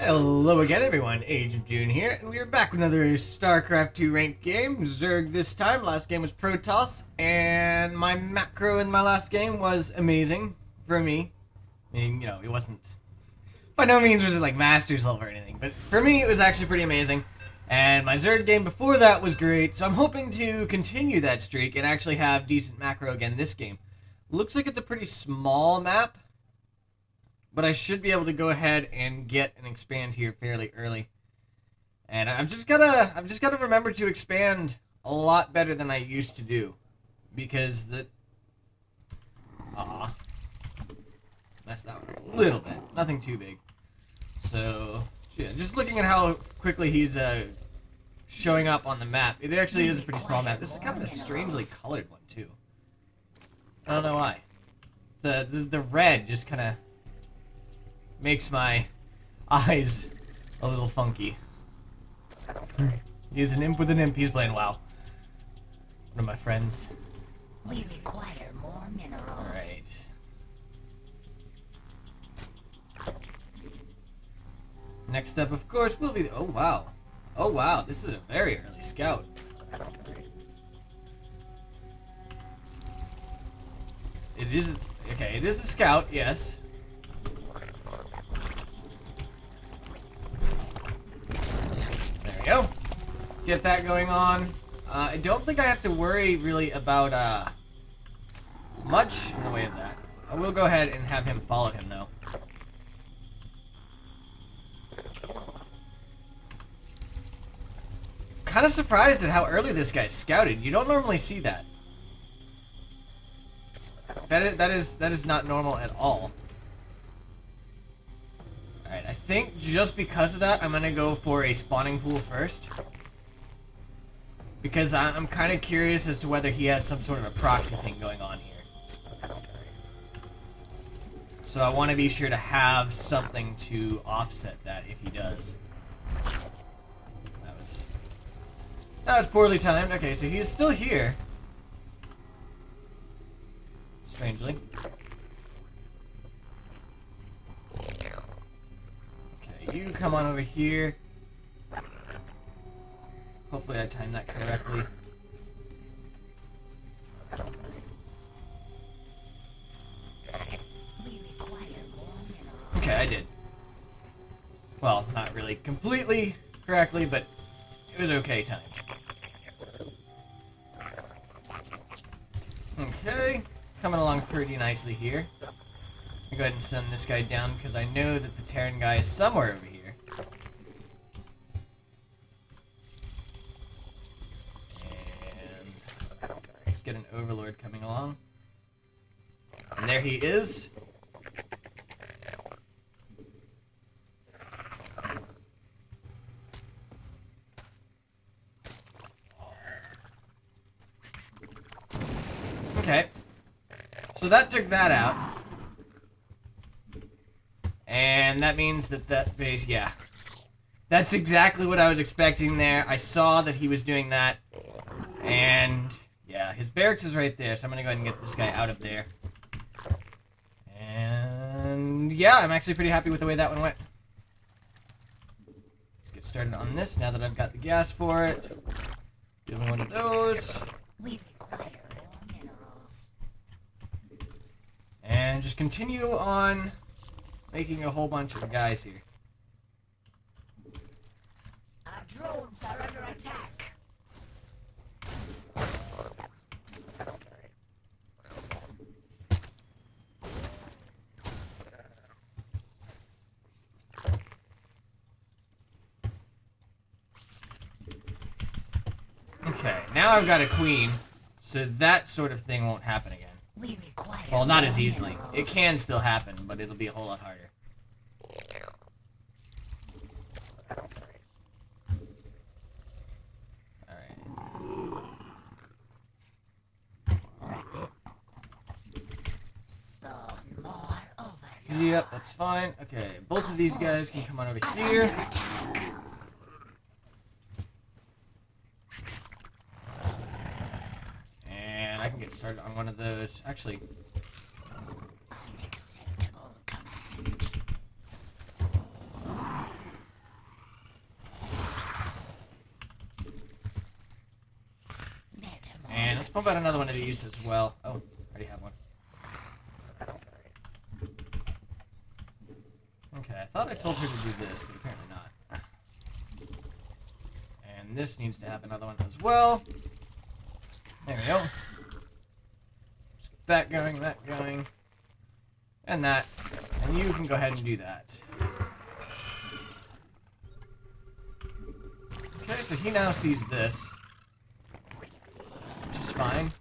Hello again, everyone. Ageofdune here, and we are back with another Starcraft 2 ranked game. Zerg this time. Last game was Protoss, and my macro in my last game was amazing for me. I mean, it wasn't... By no means was it like Master's level or anything, but for me it was actually pretty amazing. And my Zerg game before that was great, so I'm hoping to continue that streak and actually have decent macro again this game. Looks like it's a pretty small map, but I should be able to go ahead and get and expand here fairly early. And I've just gotta remember to expand a lot better than I used to do, because messed that one a little bit, nothing too big. So yeah, just looking at how quickly he's showing up on the map, it actually is a pretty small map. This is kind of a strangely colored one too. I don't know why. The red just kind of makes my eyes a little funky. He's an imp with an imp. He's playing WoW. One of my friends. We require more minerals. Alright. Next up, of course, will be the... Oh, wow. Oh, wow. This is a very early scout. It is... Okay, it is a scout, yes. There we go. Get that going on. I don't think I have to worry really about much in the way of that. I will go ahead and have him follow him though. Kind of surprised at how early this guy scouted. You don't normally see that. That is not normal at all. Alright, I think just because of that, I'm gonna go for a spawning pool first. Because I'm kind of curious as to whether he has some sort of a proxy thing going on here. So I want to be sure to have something to offset that if he does. That was poorly timed. Okay, so he's still here. Strangely. Okay, you come on over here. Hopefully I timed that correctly. Okay, I did. Well, not really completely correctly, but it was okay timed. Okay, coming along pretty nicely here. I'll go ahead and send this guy down because I know that the Terran guy is somewhere over here. And let's get an Overlord coming along. And there he is. Okay, so that took that out, and that means that that base, yeah, that's exactly what I was expecting there. I saw that he was doing that, and yeah, his barracks is right there, so I'm gonna go ahead and get this guy out of there. And yeah, I'm actually pretty happy with the way that one went. Let's get started on this now that I've got the gas for it. Doing one of those. We require more minerals. And just continue on making a whole bunch of guys here. Our drones are under attack. Okay, now I've got a queen, so that sort of thing won't happen again. We require Well, not more as easily. minerals. It can still happen, but it'll be a whole lot harder. Alright. Spawn more overlords. Yep, that's fine. Okay, both of these guys can come on over here. Under attack. And I can get started on one of those. Actually, Unacceptable command. How about another one of these as well? Oh, I already have one. Okay, I thought I told her to do this, but apparently not. And this needs to have another one as well. There we go. Just get that going, and that. And you can go ahead and do that. Okay, so he now sees this, which is fine.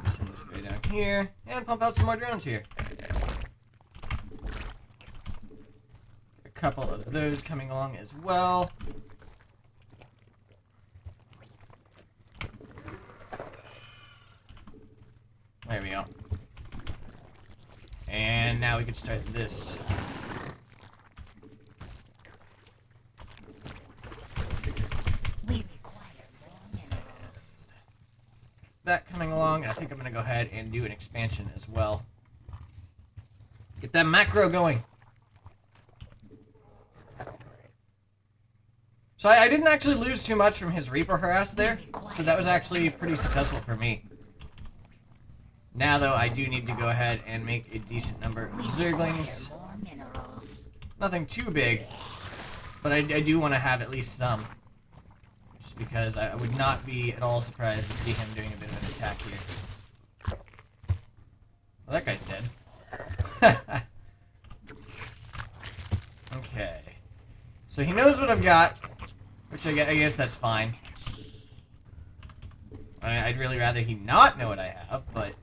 Send this guy down here, and pump out some more drones here. A couple of those coming along as well. There we go. And now we can start this. That coming along, I think I'm going to go ahead and do an expansion as well. Get that macro going. So I didn't actually lose too much from his Reaper harass there, so that was actually pretty successful for me. Now though, I do need to go ahead and make a decent number of Zerglings. Nothing too big, but I do want to have at least some. Because I would not be at all surprised to see him doing a bit of an attack here. Well, that guy's dead. Okay. So he knows what I've got, which I guess that's fine. I'd really rather he not know what I have, but...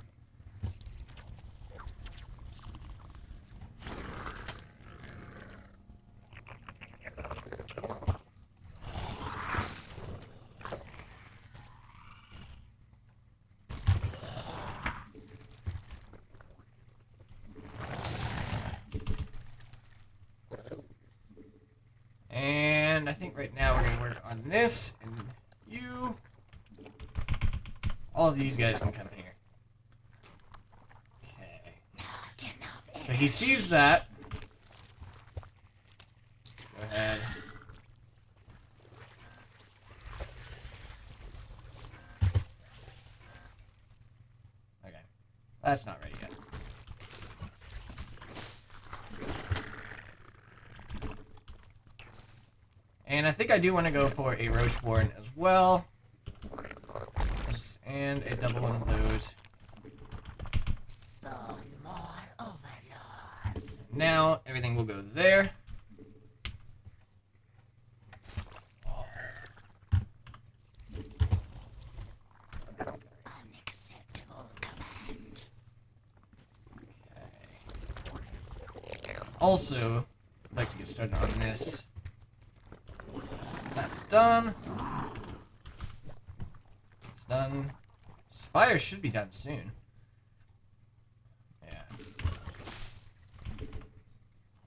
And I think right now we're going to work on this, and you... All of these guys can come here. Okay. So he sees that. Go ahead. Okay. That's not ready yet. And I think I do want to go for a Roach Warren as well. And a double one of those. Now, everything will go there. Unacceptable command. Okay. Also, I'd like to get started on this. That's done. It's done. Spire should be done soon. Yeah.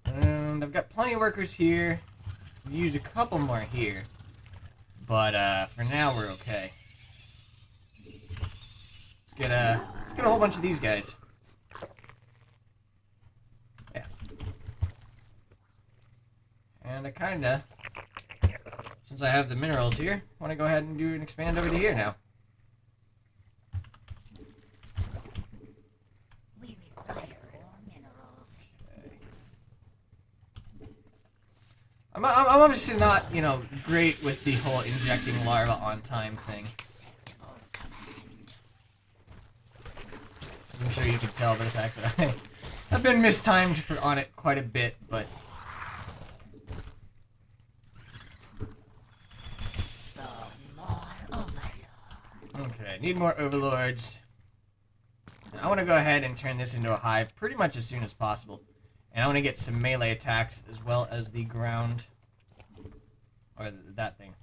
And I've got plenty of workers here. I've used a couple more here. But for now we're okay. Let's get a whole bunch of these guys. Yeah. And I kinda, since I have the minerals here, want to go ahead and do an expand over to here now. We require more minerals. Okay. I'm obviously not, great with the whole injecting larva on time thing. Acceptable command. I'm sure you can tell by the fact that I've been mistimed on it quite a bit, but... Okay, need more overlords. And I want to go ahead and turn this into a hive pretty much as soon as possible. And I want to get some melee attacks as well as the ground. Or that thing.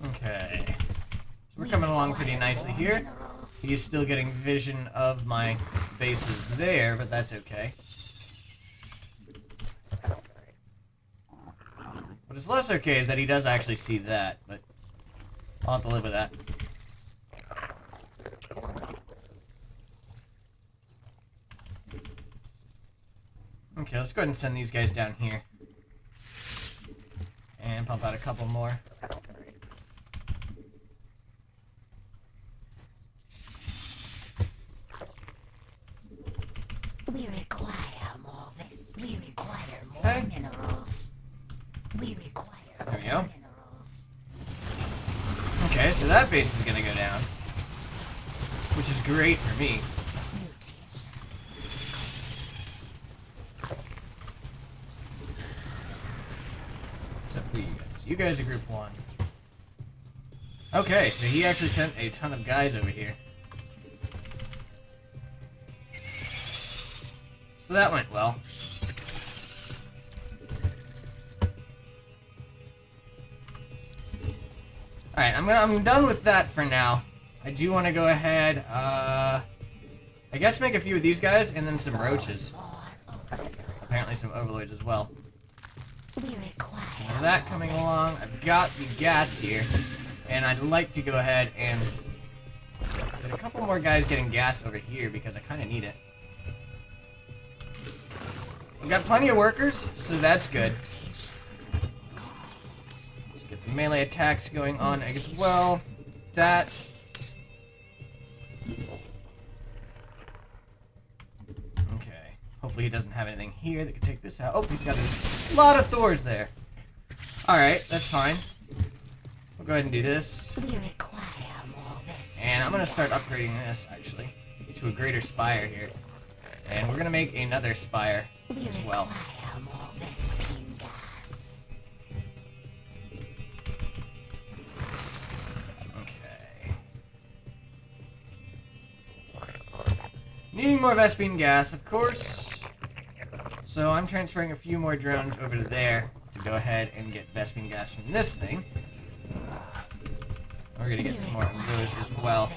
Okay. So we're coming along pretty nicely here. He's still getting vision of my bases there, but that's okay. What is less okay is that he does actually see that, but I'll have to live with that. Okay, let's go ahead and send these guys down here. And pump out a couple more. We require more this. We require more Okay. minerals. We require There we more go. minerals. Okay, so that base is gonna go down. Which is great for me. Mutation. Except for you guys. You guys are group 1. Okay, so he actually sent a ton of guys over here. So that went well. Alright, I'm done with that for now. I do want to go ahead, I guess make a few of these guys and then some roaches. Apparently some overlords as well. We require So with that coming along, I've got the gas here. And I'd like to go ahead and get a couple more guys getting gas over here because I kind of need it. We got plenty of workers, so that's good. Let's get the melee attacks going on as well. That. Okay. Hopefully he doesn't have anything here that can take this out. Oh, he's got a lot of Thors there. Alright, that's fine. We'll go ahead and do this. We require more this. And I'm going to start upgrading this, actually, to a greater spire here. And we're going to make another spire We as well. require more Vespine gas. Okay. Needing more Vespine gas, of course. So I'm transferring a few more drones over to there to go ahead and get Vespine gas from this thing. We're going to get some more of those as well.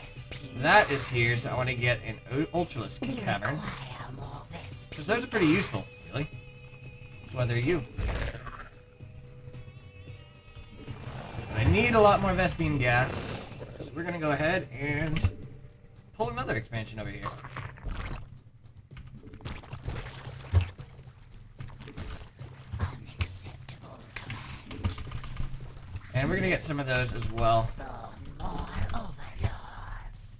That is here, so I want to get an Ultralisk We Cavern. require more Vespine. Because those are pretty useful, really. That's why they're you. But I need a lot more Vespine gas. So we're going to go ahead and pull another expansion over here. Unacceptable command. And we're going to get some of those as well. Spawn more overlords.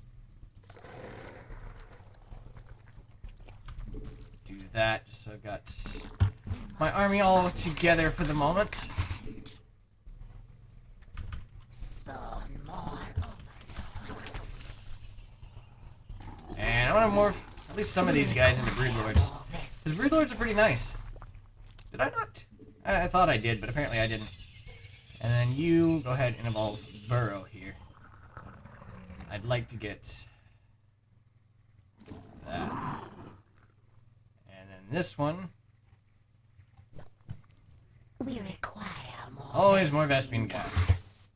Do that, just so I've got my army all together for the moment. Spawn more overlords. And I want to morph at least some of these guys into Broodlords. More Vespine. Because Broodlords are pretty nice. Did I not? I thought I did, but apparently I didn't. And then you go ahead and evolve Burrow here. I'd like to get that. And then this one. We require more. Always more Vespine gas.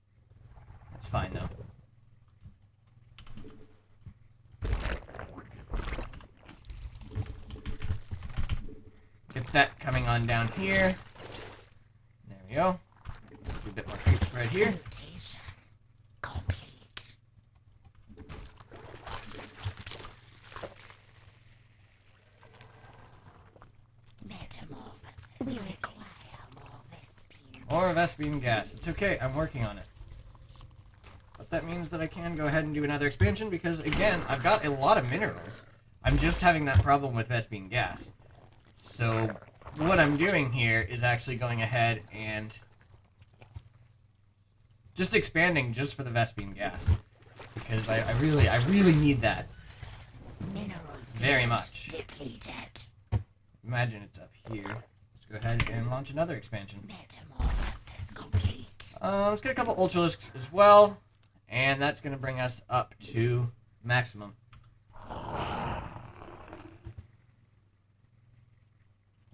That's fine though. Get that coming on down here. There we go. Do a bit more creep spread here. Mutation complete. Metamorphosis. We require more Vespine. Or Vespine gas. It's okay, I'm working on it. But that means that I can go ahead and do another expansion because, again, I've got a lot of minerals. I'm just having that problem with Vespine gas. So, what I'm doing here is actually going ahead and just expanding just for the Vespine gas. Because I really need that. Mineral Very field much. depleted. Imagine it's up here. Let's go ahead and launch another expansion. Metamorphosis complete. Let's get a couple Ultralisks as well. And that's going to bring us up to maximum.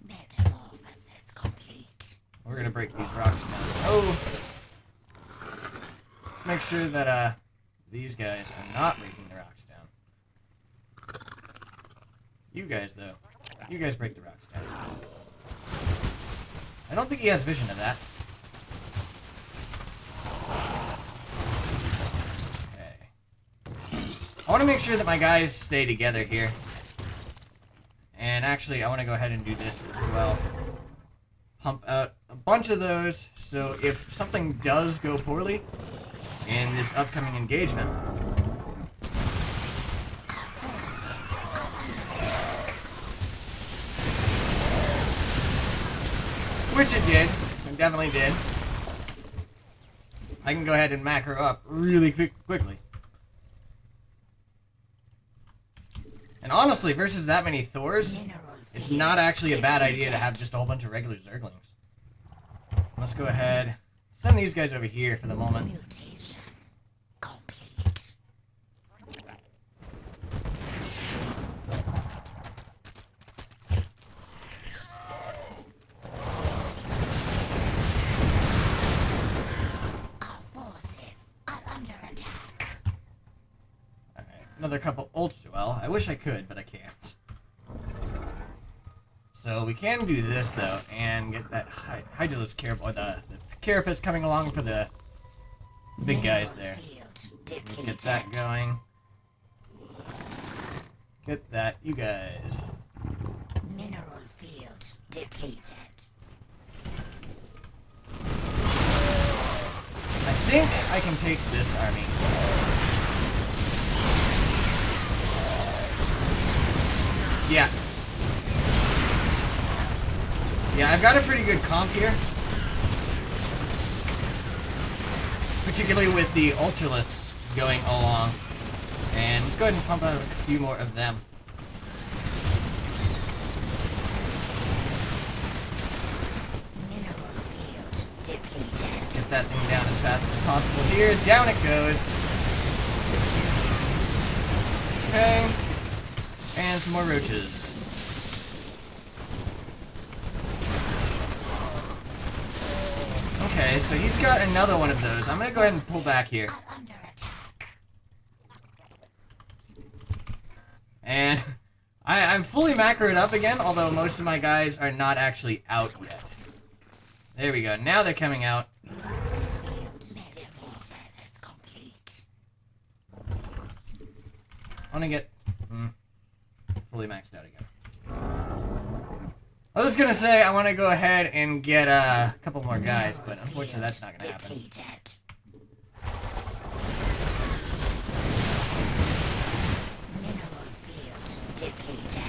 Metamorphosis complete. We're going to break these rocks down. Oh! Let's make sure that these guys are not breaking the rocks down. You guys, though. You guys break the rocks down. I don't think he has vision of that. Okay. I want to make sure that my guys stay together here. And actually, I want to go ahead and do this as well. Pump out a bunch of those, so if something does go poorly in this upcoming engagement, which it did, it definitely did, I can go ahead and macro up really quickly. And honestly, versus that many Thors, it's not actually a bad idea to have just a whole bunch of regular Zerglings. Let's go ahead, send these guys over here for the moment. Mutation complete. Our forces are under attack. Alright, another couple ultra. Well, I wish I could, but I can't. So we can do this though, and get that Hydralis or the Carapace coming along for the big guys there. Let's get that going. Get that, you guys. Mineral field depleted. I think I can take this army. Yeah. Yeah, I've got a pretty good comp here. Particularly with the Ultralisks going along. And let's go ahead and pump out a few more of them. Mineral field depleted. Get that thing down as fast as possible here. Down it goes. Okay. And some more roaches. Okay, so he's got another one of those. I'm gonna go ahead and pull back here. Under attack. And I'm fully macroed up again, although most of my guys are not actually out yet. There we go. Now they're coming out. Metamorphosis complete. I want to get fully maxed out again. I was gonna say I want to go ahead and get a couple more guys, but unfortunately that's not gonna happen. Depleted. Mineral field depleted.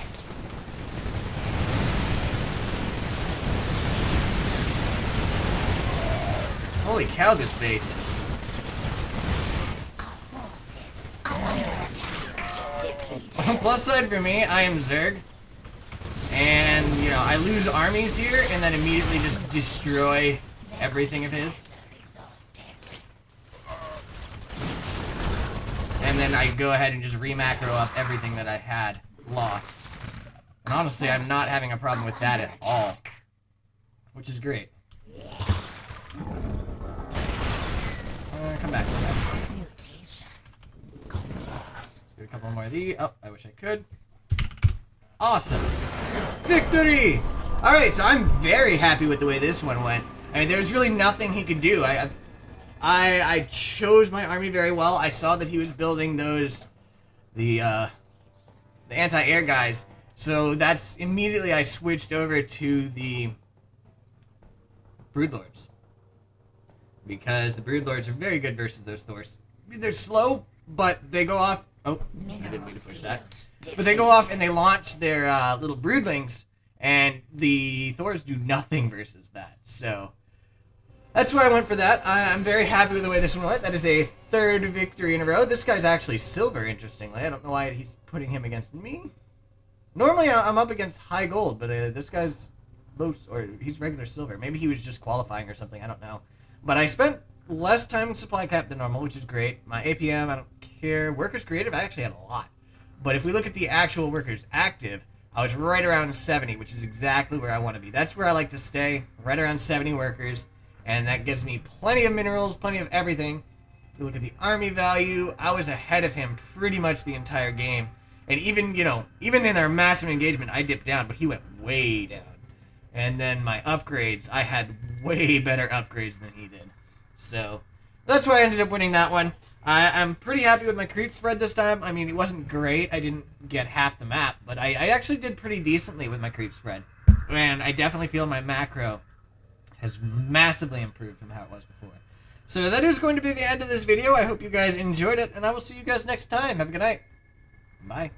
Holy cow, this base. Our forces are under attack. Depleted. Plus side for me, I am Zerg. And, you know, I lose armies here and then immediately just destroy everything of his. And then I go ahead and just re-macro up everything that I had lost. And honestly, I'm not having a problem with that at all. Which is great. Come back. Mutation. Do a couple more of these. Oh, I wish I could. Awesome. Victory! Alright, so I'm very happy with the way this one went. I mean, there's really nothing he could do. I chose my army very well. I saw that he was building those, the anti-air guys. So that's immediately I switched over to the Broodlords. Because the Broodlords are very good versus those Thors. They're slow, but they go off. Oh, I didn't mean to push that. But they go off and they launch their little broodlings, and the Thors do nothing versus that. So that's why I went for that. I'm very happy with the way this one went. That is a third victory in a row. This guy's actually silver, interestingly. I don't know why he's putting him against me. Normally I'm up against high gold, but this guy's low, or he's regular silver. Maybe he was just qualifying or something. I don't know. But I spent less time in supply cap than normal, which is great. My APM, I don't care. Workers creative, I actually had a lot. But if we look at the actual workers active, I was right around 70, which is exactly where I want to be. That's where I like to stay, right around 70 workers, and that gives me plenty of minerals, plenty of everything. If you look at the army value, I was ahead of him pretty much the entire game. And even, you know, even in our massive engagement, I dipped down, but he went way down. And then my upgrades, I had way better upgrades than he did. So that's why I ended up winning that one. I'm pretty happy with my creep spread this time. I mean, it wasn't great. I didn't get half the map, but I actually did pretty decently with my creep spread. And I definitely feel my macro has massively improved from how it was before. So that is going to be the end of this video. I hope you guys enjoyed it, and I will see you guys next time. Have a good night. Bye.